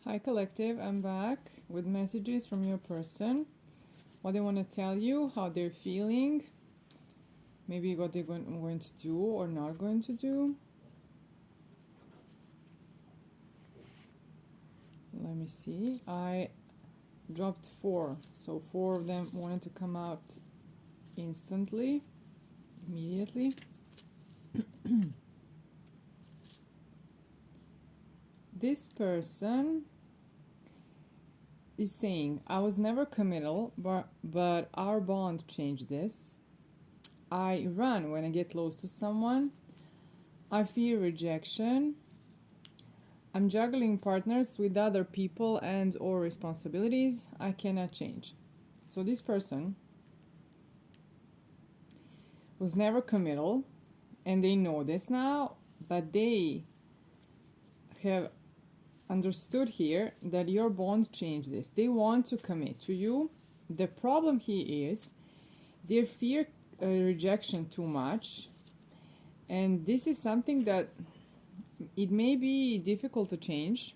Hi Collective, I'm back with messages from your person. What they want to tell you, how they're feeling, maybe what they're going to do or not going to do. Let me see. I dropped 4, so 4 of them wanted to come out instantly, immediately. This person is saying, I was never committal, but our bond changed this. I run when I get close to someone. I fear rejection. I'm juggling partners with other people and or responsibilities I cannot change. So this person was never committal, and they know this now, but they have understood here that your bond changed this. They want to commit to you. The problem here is they fear rejection too much, and this is something that it may be difficult to change,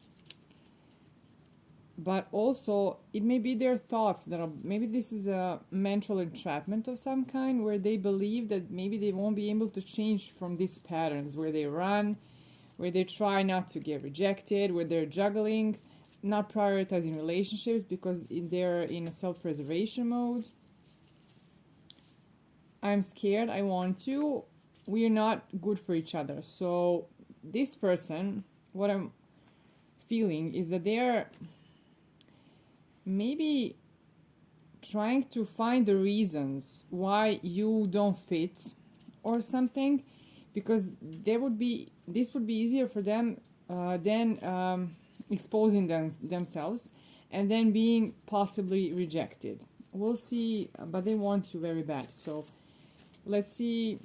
but also it may be their thoughts that are, maybe this is a mental entrapment of some kind where they believe that maybe they won't be able to change from these patterns where they run, where they try not to get rejected, where they're juggling, not prioritizing relationships because they're in a self-preservation mode. I'm scared, I want to, we're not good for each other. So this person, what I'm feeling is that they're maybe trying to find the reasons why you don't fit or something, because this would be easier for them than exposing themselves and then being possibly rejected. We'll see, but they want to very bad. So let's see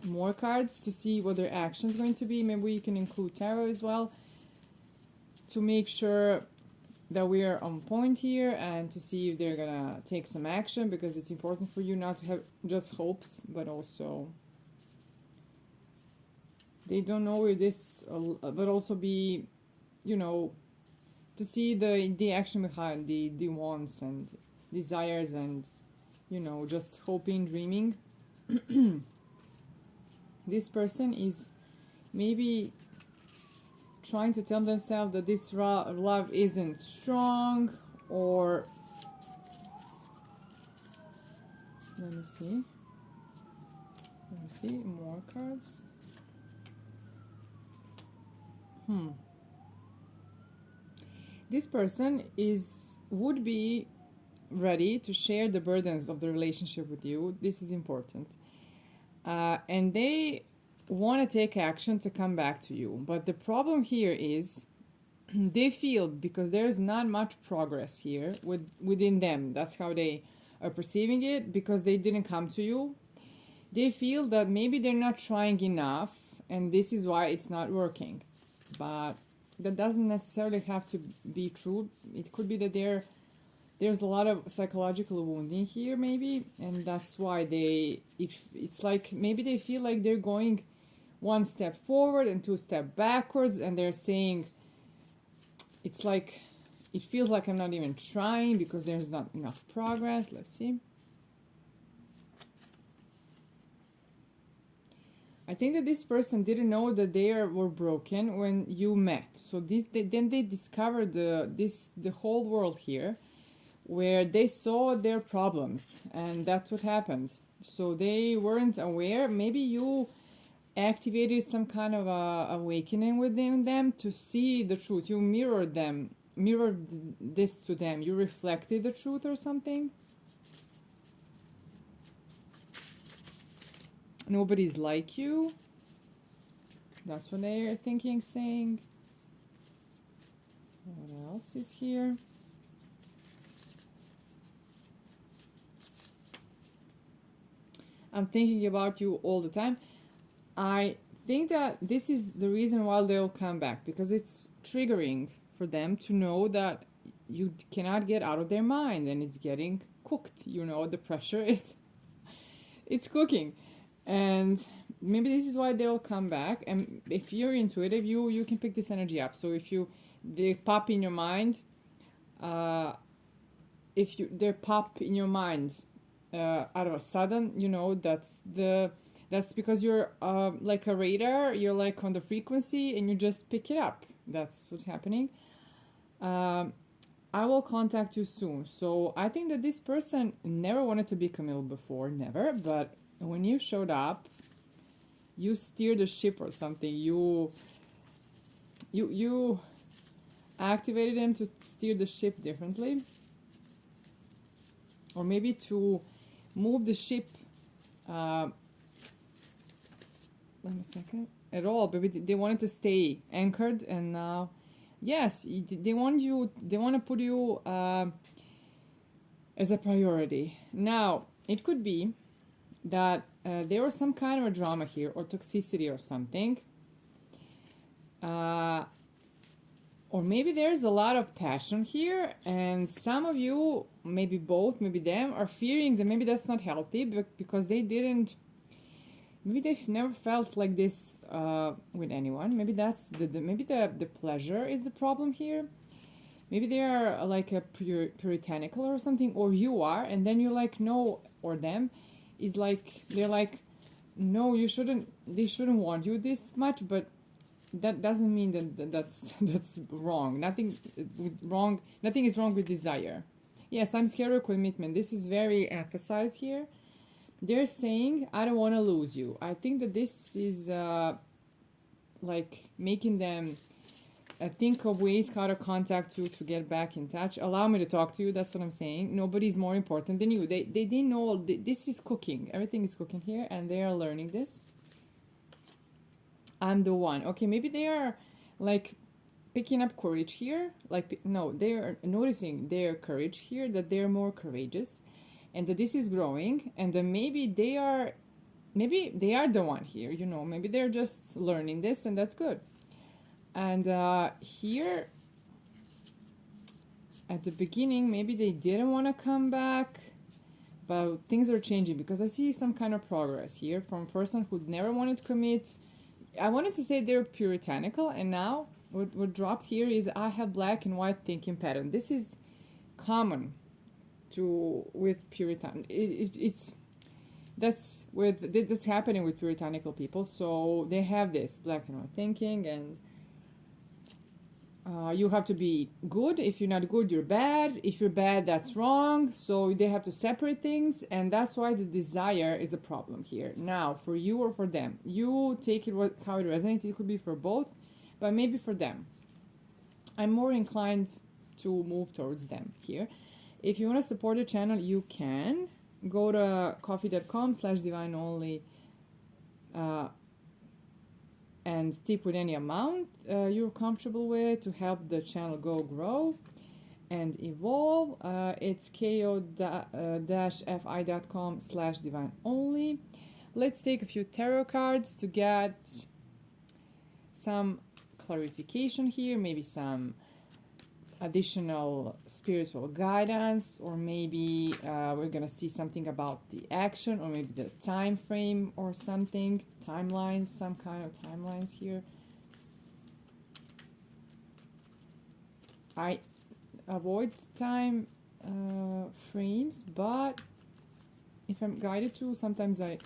more cards to see what their action is going to be. Maybe you can include tarot as well to make sure that we are on point here and to see if they're gonna take some action, because it's important for you not to have just hopes, but also they don't know if this, but also be, you know, to see the action behind the wants and desires and, you know, just hoping, dreaming. This person is maybe trying to tell themselves that this love isn't strong, or let me see more cards. This person would be ready to share the burdens of the relationship with you. This is important, and they want to take action to come back to you. But the problem here is they feel, because there's not much progress here within them, that's how they are perceiving it, because they didn't come to you. They feel that maybe they're not trying enough and this is why it's not working. But that doesn't necessarily have to be true. It could be that there's a lot of psychological wounding here maybe, and that's why it's like maybe they feel like they're going 1 step forward and 2 steps backwards, and they're saying, it's like, it feels like I'm not even trying because there's not enough progress. Let's see. I think that this person didn't know that they were broken when you met. So then they discovered the whole world here, where they saw their problems, and that's what happened. So they weren't aware. Maybe you activated some kind of awakening within them to see the truth. You mirrored this to them. You reflected the truth or something. Nobody's like you. That's what they're thinking, saying. What else is here? I'm thinking about you all the time. I think that this is the reason why they'll come back, because it's triggering for them to know that you cannot get out of their mind, and it's getting cooked. You know, the pressure is, it's cooking. And maybe this is why they'll come back. And if you're intuitive, you can pick this energy up. So if they pop in your mind, if they pop in your mind out of a sudden, that's because you're like a radar. You're like on the frequency, and you just pick it up. That's what's happening. I will contact you soon. So I think that this person never wanted to be Camille before, never. But when you showed up, you steered the ship or something. You activated him to steer the ship differently, or maybe to move the ship. Let me a second. At all, but they wanted to stay anchored, and now, yes, they want you. They want to put you as a priority. Now, it could be that there was some kind of a drama here, or toxicity, or something. Or maybe there's a lot of passion here, and some of you, maybe both, maybe them, are fearing that maybe that's not healthy, because maybe they've never felt like this with anyone. Maybe that's maybe the pleasure is the problem here. Maybe they are like a puritanical or something, or you are, and then you're like, no, or them is like, they're like, no, they shouldn't want you this much, but that doesn't mean that's wrong. Nothing is wrong with desire. Yes, I'm scared of commitment. This is very emphasized here. They're saying, I don't want to lose you. I think that this is like making them think of ways how to contact you, to get back in touch. Allow me to talk to you. That's what I'm saying. Nobody's more important than you. They know this is cooking. Everything is cooking here, and they are learning this. I'm the one. Okay, maybe they are like picking up courage here. Like, no, they are noticing their courage here, that they're more courageous, and that this is growing, and then maybe they are the one here, maybe they're just learning this, and that's good. And here at the beginning, maybe they didn't want to come back, but things are changing, because I see some kind of progress here from a person who never wanted to commit. I wanted to say they're puritanical, and now what dropped here is I have black and white thinking pattern. This is common with Puritan. That's happening with puritanical people. So they have this black and white thinking, and you have to be good. If you're not good, you're bad. If you're bad, that's wrong. So they have to separate things, and that's why the desire is a problem here. Now, for you or for them, you take it how it resonates. It could be for both, but maybe for them. I'm more inclined to move towards them here. If you want to support the channel, you can go to coffee.com/divineonly and tip with any amount you're comfortable with to help the channel grow and evolve. It's ko-fi.com/divineonly. Let's take a few tarot cards to get some clarification here, maybe some additional spiritual guidance, or maybe we're gonna see something about the action, or maybe the time frame or something, timelines, some kind of timelines here. I avoid time frames, but if I'm guided to, sometimes I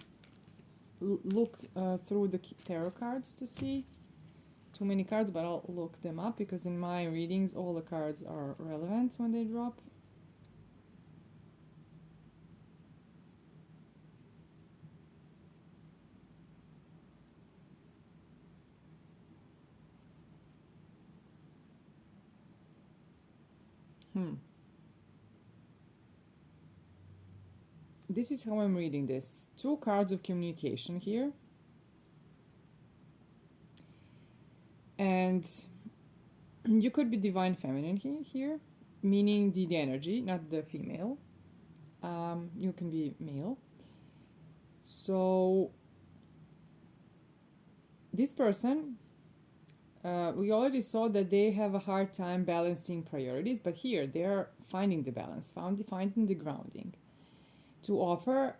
look through the tarot cards to see. Too many cards, but I'll look them up, because in my readings all the cards are relevant when they drop. This is how I'm reading this. 2 cards of communication here. And you could be divine feminine here, meaning the energy, not the female. You can be male. So this person, we already saw that they have a hard time balancing priorities, but here they are finding the balance, finding the grounding to offer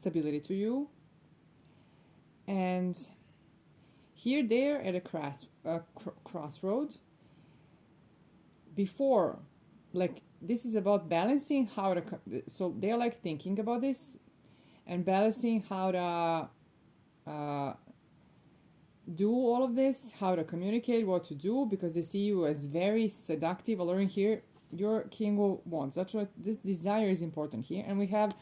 stability to you. And here they're at a crossroad. Before, like, this is about balancing how to, so they're like thinking about this and balancing how to do all of this, how to communicate, what to do, because they see you as very seductive, alluring. Here your King of Wands, that's what this desire is important here. And we have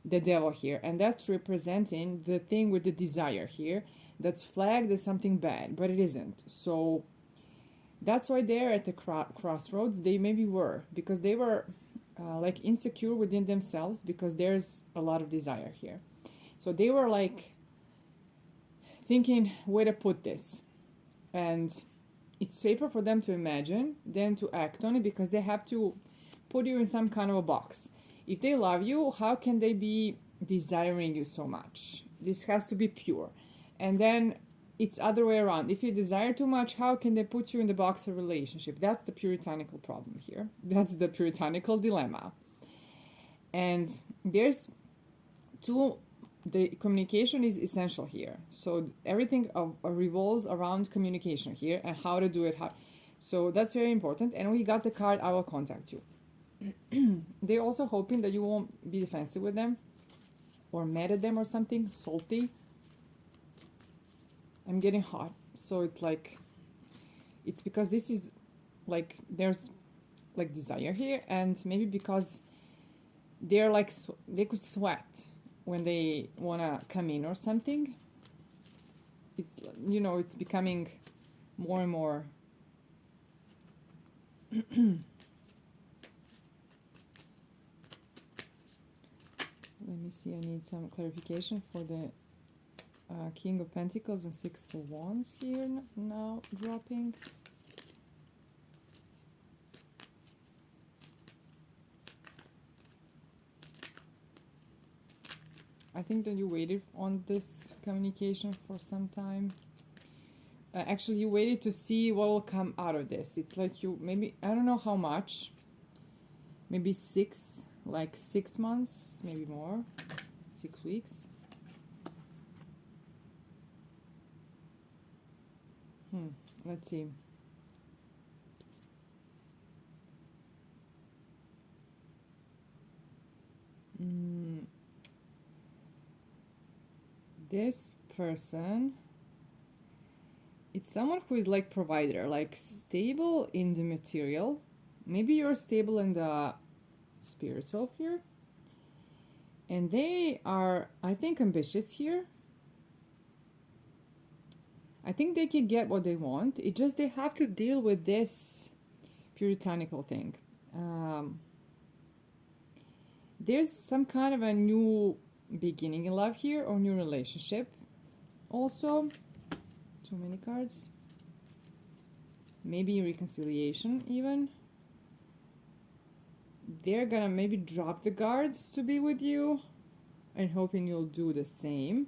the Devil here, and that's representing the thing with the desire here that's flagged as something bad, but it isn't. So that's why they're at the crossroads. They maybe were, because they were like insecure within themselves, because there's a lot of desire here. So they were like thinking where to put this, and it's safer for them to imagine than to act on it, because they have to put you in some kind of a box. If they love you, how can they be desiring you so much? This has to be pure. And then it's other way around. If you desire too much, how can they put you in the box of relationship? That's the puritanical problem here. That's the puritanical dilemma. And there's two, the communication is essential here. So everything revolves around communication here and how to do it. So that's very important. And we got the card, I will contact you. They're also hoping that you won't be defensive with them or mad at them or something, salty. I'm getting hot. So it's like, it's because this is like, there's like desire here, and maybe because they're like, they could sweat when they want to come in or something. It's, you know, it's becoming more and more let me see, I need some clarification for the King of Pentacles and Six of Wands here now dropping. I think that you waited on this communication for some time. Actually, you waited to see what will come out of this. It's like you maybe, I don't know how much, maybe 6 months, maybe more, 6 weeks. Let's see. This person, it's someone who is like provider, like stable in the material. Maybe you're stable in the spiritual here. And they are, I think, ambitious here. I think they can get what they want. It just, they have to deal with this puritanical thing. There's some kind of a new beginning in love here, or new relationship. Also, too many cards. Maybe reconciliation even. They're gonna maybe drop the guards to be with you and hoping you'll do the same.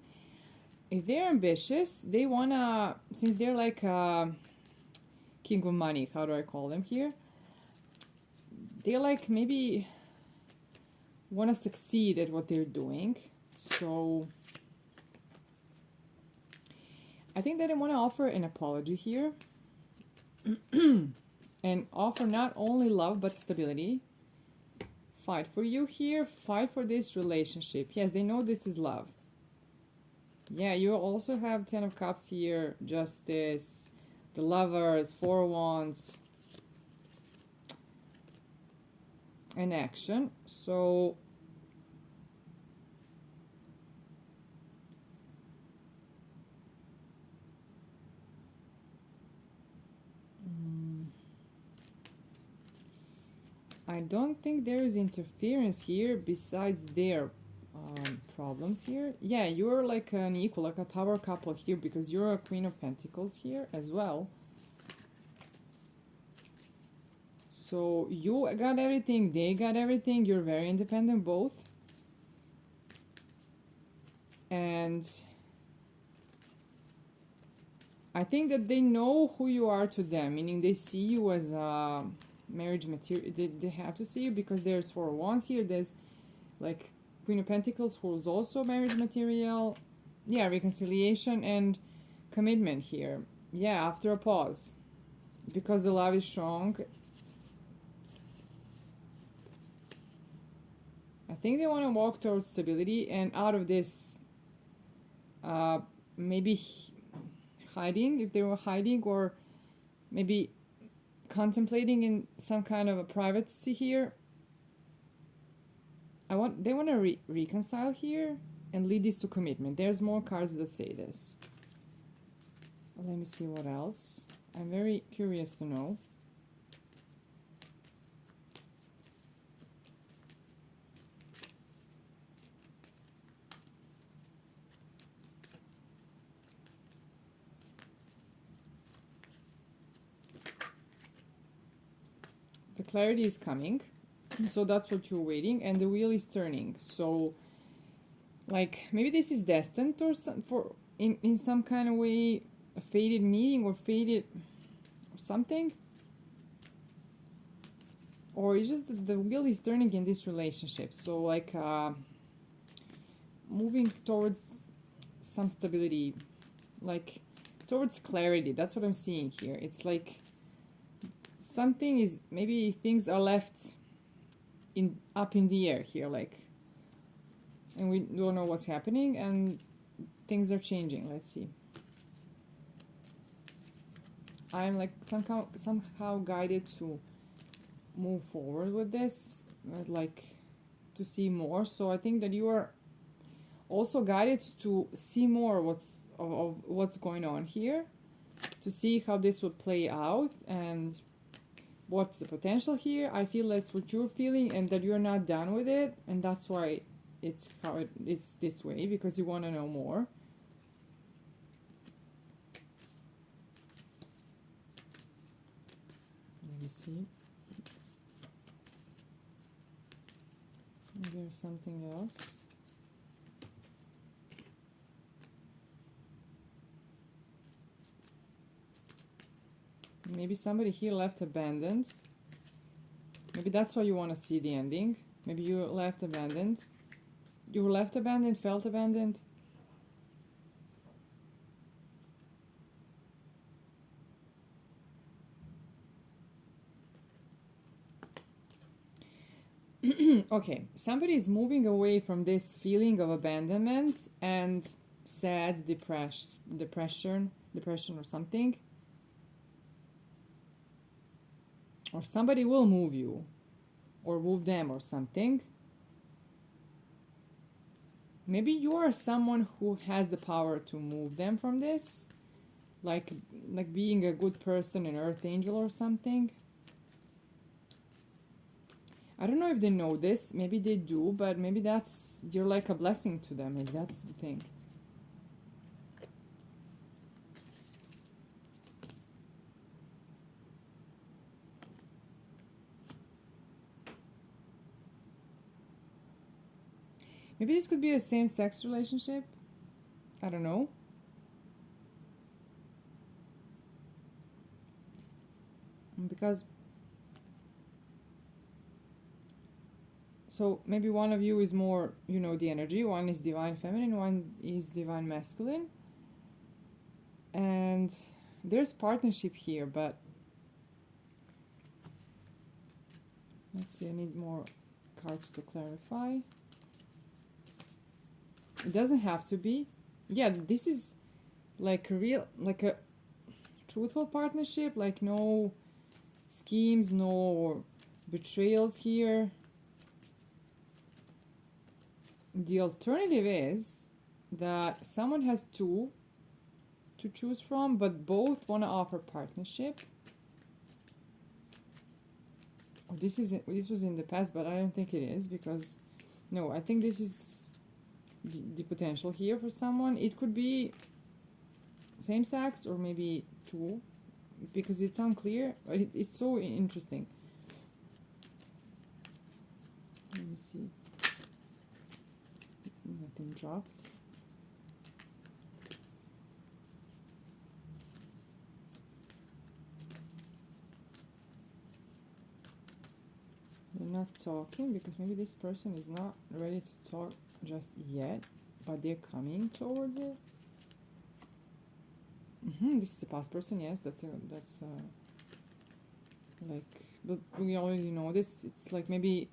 If they're ambitious, they wanna, since they're like king of money, how do I call them here? They're like maybe wanna succeed at what they're doing. So I think that I wanna offer an apology here and offer not only love but stability. Fight for you here, fight for this relationship. Yes, they know this is love. Yeah, you also have 10 of Cups here, Justice, the Lovers, 4 of Wands, and action. So I don't think there is interference here besides their problems here. Yeah, you're like an equal, like a power couple here, because you're a Queen of Pentacles here as well. So you got everything, they got everything, you're very independent both. And I think that they know who you are to them, meaning they see you as a marriage material. They have to see you because there's 4 wands here. There's like Queen of Pentacles, who's also marriage material. Yeah, reconciliation and commitment here. Yeah, after a pause. Because the love is strong. I think they want to walk towards stability and out of this, maybe hiding, if they were hiding, or maybe contemplating in some kind of a privacy here. They want to reconcile here and lead this to commitment. There's more cards that say this. Let me see what else. I'm very curious to know. The clarity is coming. So that's what you're waiting, and the wheel is turning. So, like, maybe this is destined or for in some kind of way, a fated meeting or fated or something, or it's just that the wheel is turning in this relationship. So, like, moving towards some stability, like towards clarity. That's what I'm seeing here. It's like something is, maybe things are left up in the air here, like, and we don't know what's happening, and things are changing. Let's see. I'm like somehow guided to move forward with this, like to see more. So I think that you are also guided to see more of what's going on here, to see how this would play out and what's the potential here. I feel that's what you're feeling, and that you're not done with it, and that's why it's this way, because you want to know more. Let me see. There's something else. Maybe somebody here left abandoned. Maybe that's why you want to see the ending. Maybe you left abandoned. You were left abandoned, felt abandoned. Okay, somebody is moving away from this feeling of abandonment and sad, depression or something. Or somebody will move you, or move them or something. Maybe you are someone who has the power to move them from this, like being a good person, an earth angel or something. I don't know if they know this. Maybe they do, but maybe you're like a blessing to them. Maybe that's the thing. Maybe this could be a same-sex relationship. I don't know. Because, so maybe one of you is more, the energy. One is divine feminine, one is divine masculine. And there's partnership here, but let's see, I need more cards to clarify. It doesn't have to be. Yeah, this is like a truthful partnership, like no schemes, no betrayals here. The alternative is that someone has two to choose from, but both want to offer partnership. Oh, this was in the past, but I don't think it is, because no, I think this is the potential here for someone. It could be same sex or maybe two, because it's unclear, but it's so interesting. Let me see. Nothing dropped. The not talking because maybe this person is not ready to talk just yet, but they're coming towards it. This is a past person. Yes, that's like, but we already know this. It's like maybe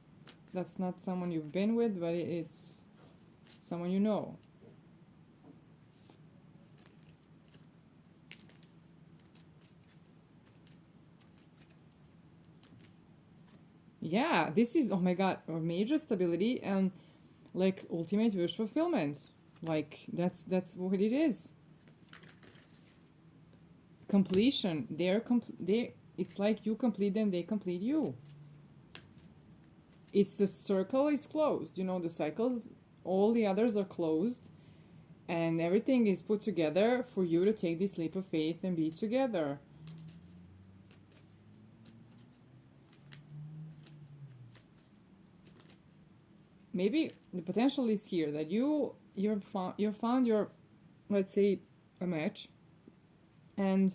that's not someone you've been with, but it's someone you know. Yeah, this is, oh my god, a major stability and like ultimate wish fulfillment. Like that's what it is. Completion. They it's like you complete them, they complete you. It's the circle is closed. You know, the cycles, all the others are closed, and everything is put together for you to take this leap of faith and be together. Maybe the potential is here that you found your, let's say, a match, and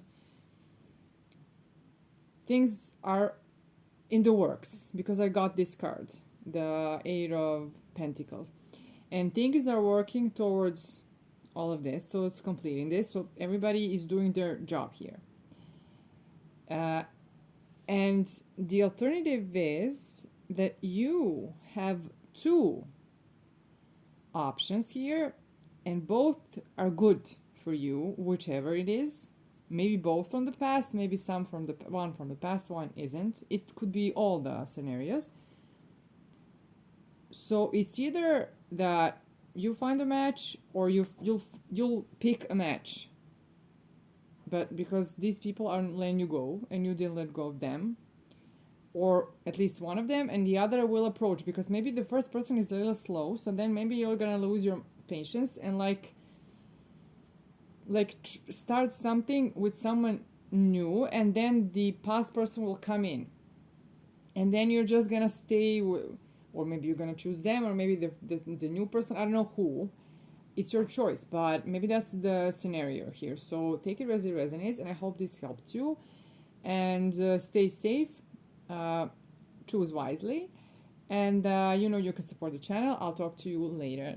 things are in the works because I got this card, the Eight of Pentacles, and things are working towards all of this, so it's completing this, so everybody is doing their job here. And the alternative is that you have two options here, and both are good for you, whichever it is. Maybe both from the past, maybe some from the one from the past, one isn't. It could be all the scenarios. So it's either that you find a match or you'll pick a match. But because these people aren't letting you go and you didn't let go of them, or at least one of them, and the other will approach, because maybe the first person is a little slow, so then maybe you're gonna lose your patience and start something with someone new, and then the past person will come in, and then you're just gonna stay or maybe you're gonna choose them, or maybe the new person, I don't know who. It's your choice, but maybe that's the scenario here. So take it as it resonates, and I hope this helped you, and stay safe, choose wisely, and you can support the channel. I'll talk to you later.